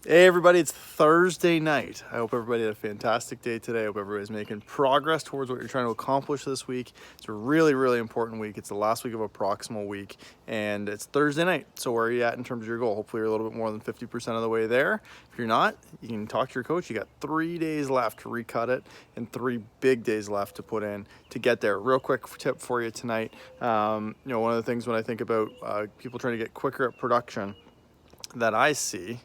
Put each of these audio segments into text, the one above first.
Hey everybody, it's Thursday night. I hope everybody had a fantastic day today. I hope everybody's making progress towards what you're trying to accomplish this week. It's a really, really important week. It's the last week of a proximal week, and it's Thursday night. So where are you at in terms of your goal? Hopefully you're a little bit more than 50% of the way there. If you're not, you can talk to your coach. You got 3 days left to recut it and 3 big days left to put in to get there. Real quick tip for you tonight. One of the things when I think about people trying to get quicker at production that I see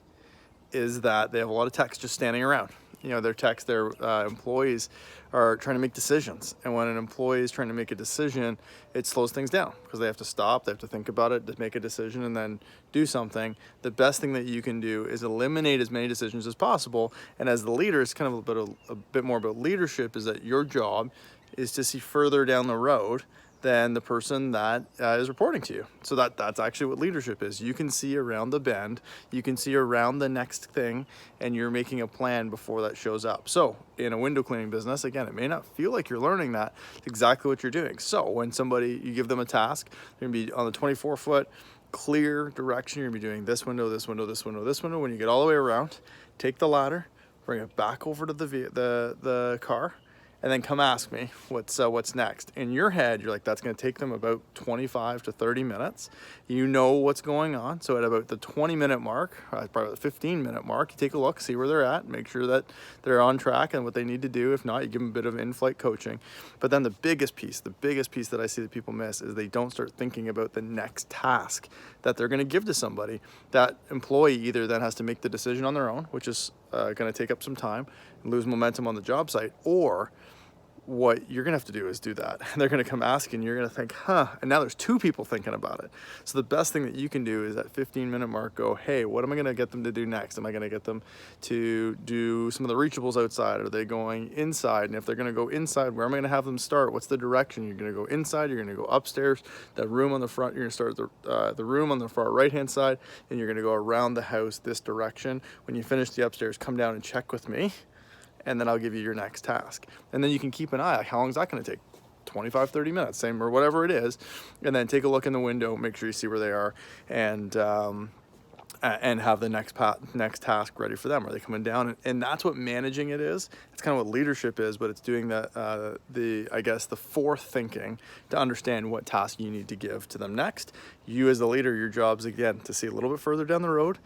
is that they have a lot of techs just standing around. Their techs, their employees are trying to make decisions. And when an employee is trying to make a decision, it slows things down because they have to stop, they have to think about it, to make a decision and then do something. The best thing that you can do is eliminate as many decisions as possible. And as the leader, it's kind of a bit more about leadership, is that your job is to see further down the road than the person that is reporting to you. So that's actually what leadership is. You can see around the bend, you can see around the next thing, and you're making a plan before that shows up. So in a window cleaning business, again, it may not feel like you're learning that. It's exactly what you're doing. So when you give them a task, they're gonna be on the 24-foot clear direction. You're gonna be doing this window, this window, this window, this window. When you get all the way around, take the ladder, bring it back over to the car, and then come ask me what's next. In your head, you're like, that's gonna take them about 25 to 30 minutes. You know what's going on. So at about the 20-minute mark, probably the 15-minute mark, you take a look, see where they're at, make sure that they're on track and what they need to do. If not, you give them a bit of in-flight coaching. But then the biggest piece that I see that people miss is they don't start thinking about the next task that they're gonna give to somebody. That employee either then has to make the decision on their own, which is gonna take up some time and lose momentum on the job site, or what you're gonna have to do is do that. They're gonna come ask and you're gonna think, and now there's 2 people thinking about it. So the best thing that you can do is at 15-minute mark go, hey, what am I gonna get them to do next? Am I gonna get them to do some of the reachables outside? Are they going inside? And if they're gonna go inside, where am I gonna have them start? What's the direction? You're gonna go inside, you're gonna go upstairs, that room on the front, you're gonna start the room on the far right-hand side, and you're gonna go around the house this direction. When you finish the upstairs, come down and check with me, and then I'll give you your next task. And then you can keep an eye, how long is that gonna take? 25, 30 minutes, same, or whatever it is. And then take a look in the window, make sure you see where they are, and have the next task ready for them. Are they coming down? And that's what managing it is. It's kind of what leadership is, but it's doing the forth thinking to understand what task you need to give to them next. You as the leader, your job's again to see a little bit further down the road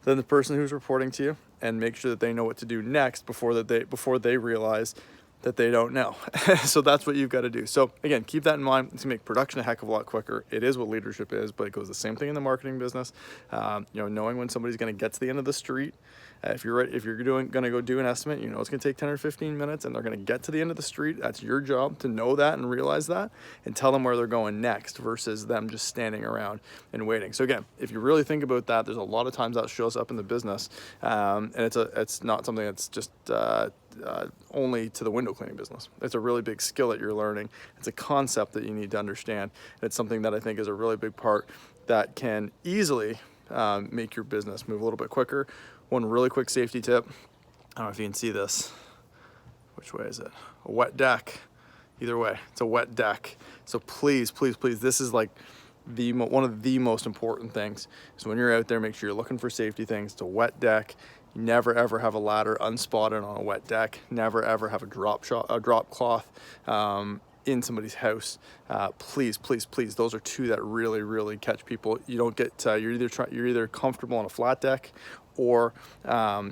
than the person who's reporting to you, and make sure that they know what to do next before they realize that they don't know. So that's what you've got to do. So again, keep that in mind. It's gonna make production a heck of a lot quicker. It is what leadership is, but it goes the same thing in the marketing business. Knowing when somebody's gonna get to the end of the street. If you're gonna go do an estimate, you know it's gonna take 10 or 15 minutes, and they're gonna get to the end of the street. That's your job to know that and realize that, and tell them where they're going next, versus them just standing around and waiting. So again, if you really think about that, there's a lot of times that shows up in the business, and it's not something that's just only to the window cleaning business. It's a really big skill that you're learning. It's a concept that you need to understand. It's something that I think is a really big part that can easily make your business move a little bit quicker. One really quick safety tip. I don't know if you can see this. Which way is it? A wet deck. Either way, it's a wet deck. So please, please, please, this is like one of the most important things. So when you're out there, make sure you're looking for safety things. It's a wet deck. You never ever have a ladder unspotted on a wet deck. Never ever have a drop cloth in somebody's house. Please, please, please. Those are 2 that really, really catch people. You don't get. You're either comfortable on a flat deck, or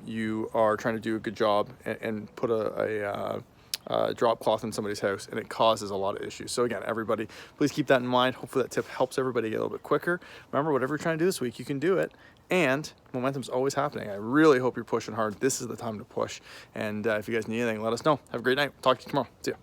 you are trying to do a good job and put a drop cloth in somebody's house, and it causes a lot of issues. So again, everybody, please keep that in mind. Hopefully that tip helps everybody get a little bit quicker. Remember, whatever you're trying to do this week, you can do it. And momentum's always happening. I really hope you're pushing hard. This is the time to push. And if you guys need anything, let us know. Have a great night. Talk to you tomorrow. See ya.